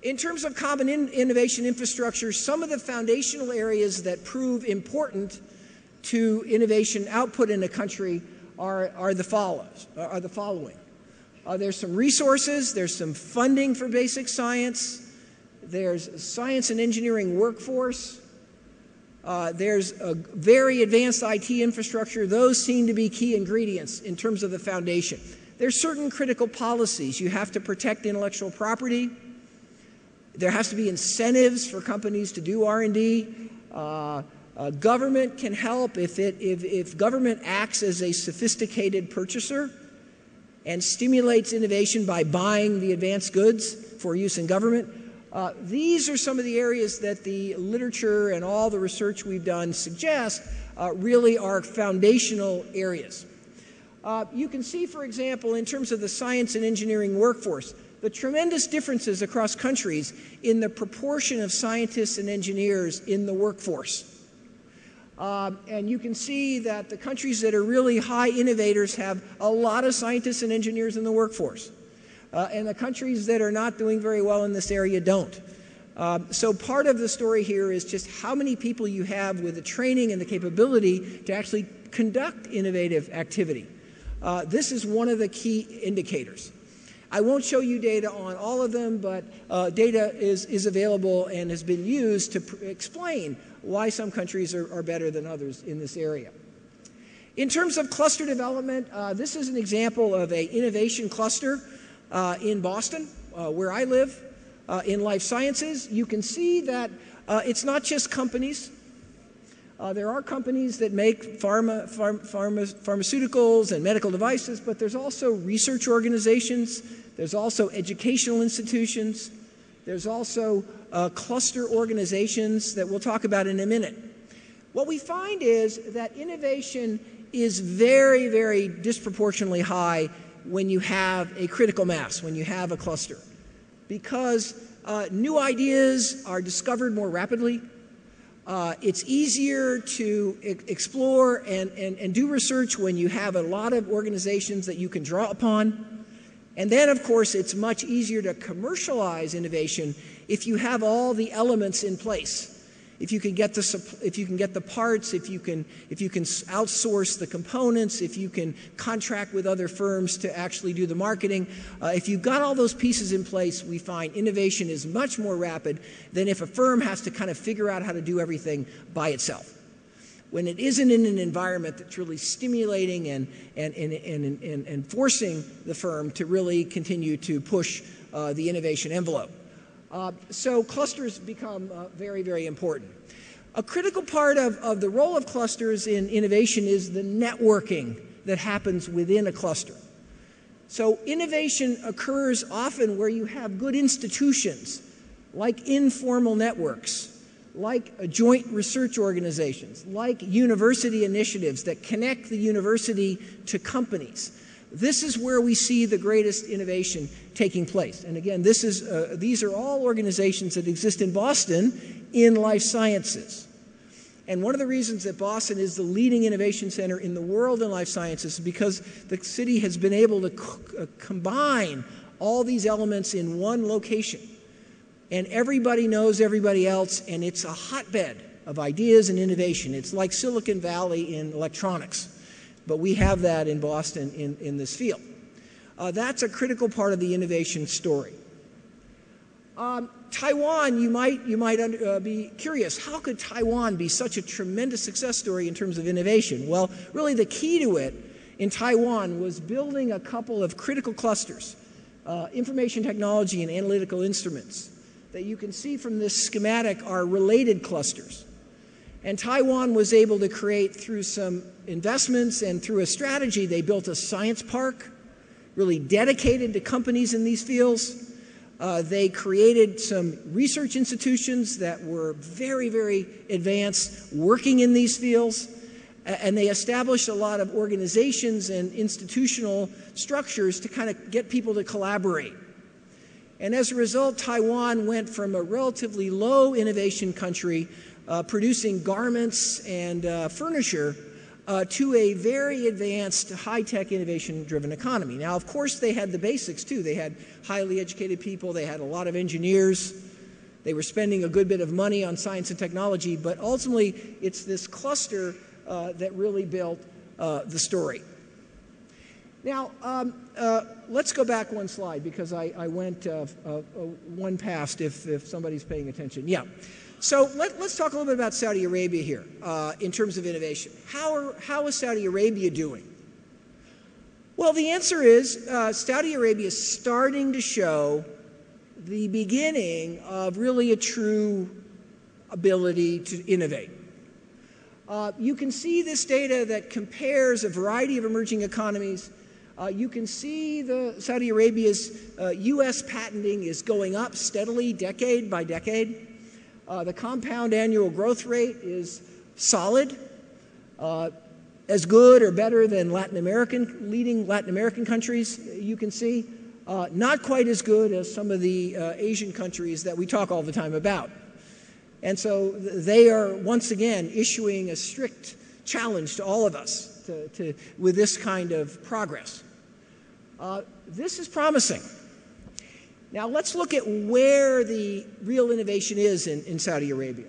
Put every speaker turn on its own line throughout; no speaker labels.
In terms of common innovation infrastructure, some of the foundational areas that prove important to innovation output in a country are the following. There's some resources, there's some funding for basic science, there's science and engineering workforce, there's a very advanced IT infrastructure. Those seem to be key ingredients in terms of the foundation. There's certain critical policies. You have to protect intellectual property. There has to be incentives for companies to do R&D. Government can help if government acts as a sophisticated purchaser and stimulates innovation by buying the advanced goods for use in government. These are some of the areas that the literature and all the research we've done suggest really are foundational areas. You can see, for example, in terms of the science and engineering workforce, the tremendous differences across countries in the proportion of scientists and engineers in the workforce. And you can see that the countries that are really high innovators have a lot of scientists and engineers in the workforce. And the countries that are not doing very well in this area don't. So part of the story here is just how many people you have with the training and the capability to actually conduct innovative activity. This is one of the key indicators. I won't show you data on all of them, but data is available and has been used to explain why some countries are better than others in this area. In terms of cluster development, this is an example of an innovation cluster in Boston, where I live, in life sciences. You can see that it's not just companies. There are companies that make pharmaceuticals and medical devices, but there's also research organizations, there's also educational institutions, there's also cluster organizations that we'll talk about in a minute. What we find is that innovation is very, very disproportionately high when you have a critical mass, when you have a cluster, because new ideas are discovered more rapidly. It's easier to explore and do research when you have a lot of organizations that you can draw upon. And then, of course, it's much easier to commercialize innovation if you have all the elements in place. If you can get the parts, if you can outsource the components, if you can contract with other firms to actually do the marketing, if you've got all those pieces in place, we find innovation is much more rapid than if a firm has to kind of figure out how to do everything by itself. When it isn't in an environment that's really stimulating and forcing the firm to really continue to push the innovation envelope. So clusters become very, very important. A critical part of the role of clusters in innovation is the networking that happens within a cluster. So innovation occurs often where you have good institutions, like informal networks, like joint research organizations, like university initiatives that connect the university to companies. This is where we see the greatest innovation taking place. And again, these are all organizations that exist in Boston in life sciences. And one of the reasons that Boston is the leading innovation center in the world in life sciences is because the city has been able to combine all these elements in one location. And everybody knows everybody else, and it's a hotbed of ideas and innovation. It's like Silicon Valley in electronics. But we have that in Boston in this field. That's a critical part of the innovation story. Taiwan, you might be curious, how could Taiwan be such a tremendous success story in terms of innovation? Well, really the key to it in Taiwan was building a couple of critical clusters, information technology and analytical instruments, that you can see from this schematic are related clusters. And Taiwan was able to create, through some investments and through a strategy, they built a science park, really dedicated to companies in these fields. They created some research institutions that were very, very advanced, working in these fields. And they established a lot of organizations and institutional structures to kind of get people to collaborate. And as a result, Taiwan went from a relatively low innovation country producing garments and furniture to a very advanced, high-tech, innovation-driven economy. Now, of course, they had the basics, too. They had highly educated people. They had a lot of engineers. They were spending a good bit of money on science and technology. But ultimately, it's this cluster that really built the story. Now, let's go back one slide, because I went one past if somebody's paying attention. Yeah. So let's talk a little bit about Saudi Arabia here in terms of innovation. How is Saudi Arabia doing? Well, the answer is Saudi Arabia is starting to show the beginning of really a true ability to innovate. You can see this data that compares a variety of emerging economies. You can see Saudi Arabia's U.S. patenting is going up steadily, decade by decade. The compound annual growth rate is solid, as good or better than leading Latin American countries, you can see. Not quite as good as some of the Asian countries that we talk all the time about. And so they are, once again, issuing a strict challenge to all of us with this kind of progress. This is promising. Now, let's look at where the real innovation is in Saudi Arabia.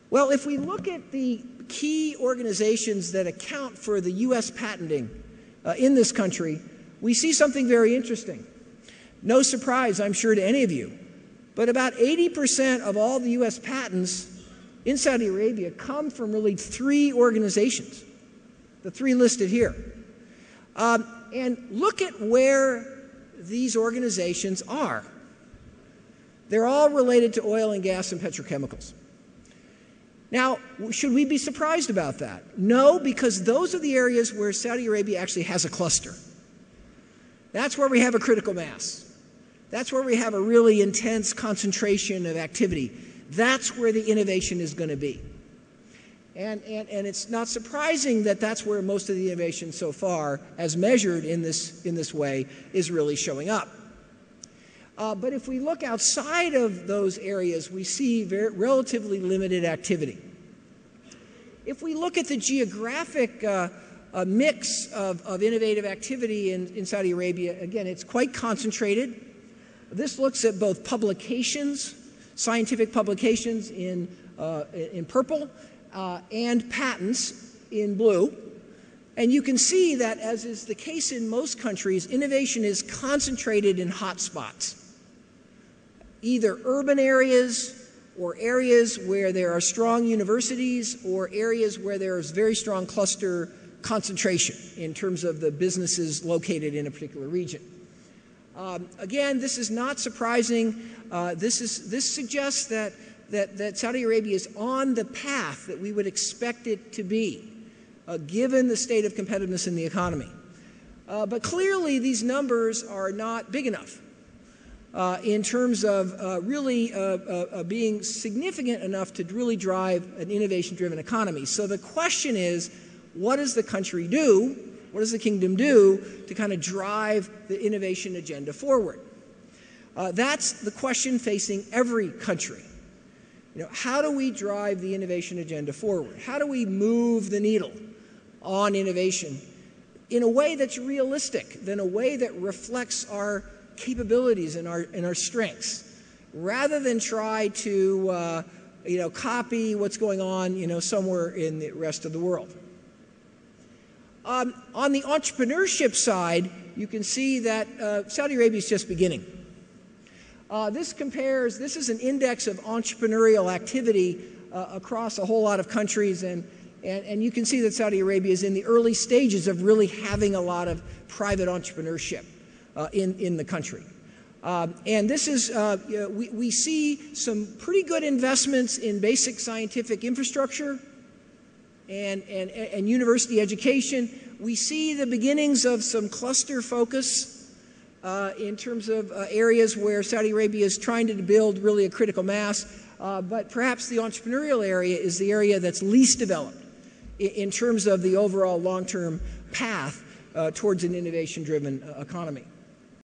Well, if we look at the key organizations that account for the U.S. patenting in this country, we see something very interesting. No surprise, I'm sure, to any of you, but about 80% of all the U.S. patents in Saudi Arabia come from really 3 organizations, the 3 listed here. And look at where these organizations are. They're all related to oil and gas and petrochemicals. Now, should we be surprised about that? No, because those are the areas where Saudi Arabia actually has a cluster. That's where we have a critical mass. That's where we have a really intense concentration of activity. That's where the innovation is going to be. And it's not surprising that that's where most of the innovation so far, as measured in this way, is really showing up. But if we look outside of those areas, we see relatively limited activity. If we look at the geographic mix of innovative activity in Saudi Arabia, again, it's quite concentrated. This looks at both publications, scientific publications in purple, and patents in blue. And you can see that, as is the case in most countries, innovation is concentrated in hotspots, either urban areas or areas where there are strong universities or areas where there is very strong cluster concentration in terms of the businesses located in a particular region. Again, this is not surprising. This suggests that Saudi Arabia is on the path that we would expect it to be, given the state of competitiveness in the economy. But clearly, these numbers are not big enough in terms of really being significant enough to really drive an innovation-driven economy. So the question is, what does the country do? What does the kingdom do to kind of drive the innovation agenda forward? That's the question facing every country. How do we drive the innovation agenda forward? How do we move the needle on innovation in a way that's realistic, in a way that reflects our capabilities and our strengths, rather than try to copy what's going on somewhere in the rest of the world? On the entrepreneurship side, you can see that Saudi Arabia is just beginning. This is an index of entrepreneurial activity across a whole lot of countries, and you can see that Saudi Arabia is in the early stages of really having a lot of private entrepreneurship in the country. And this is, we see some pretty good investments in basic scientific infrastructure and university education. We see the beginnings of some cluster focus in terms of areas where Saudi Arabia is trying to build really a critical mass, but perhaps the entrepreneurial area is the area that's least developed in terms of the overall long-term path towards an innovation-driven economy.